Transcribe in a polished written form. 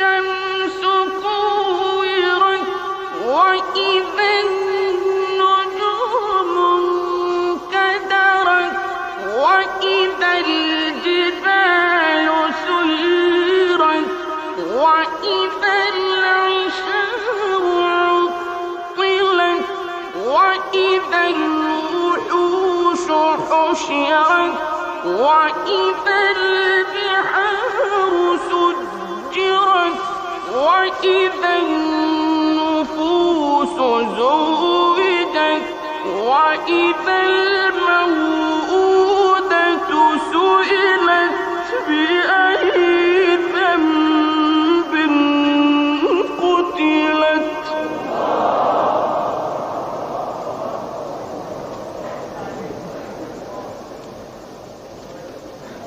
الشمس كورت وإذا النجوم انكدرت وإذا الجبال سيرت وإذا العشار عطلت وإذا الوحوش حشرت وإذا البحار سجرت وإذا النفوس زوجت وإذا الموءودة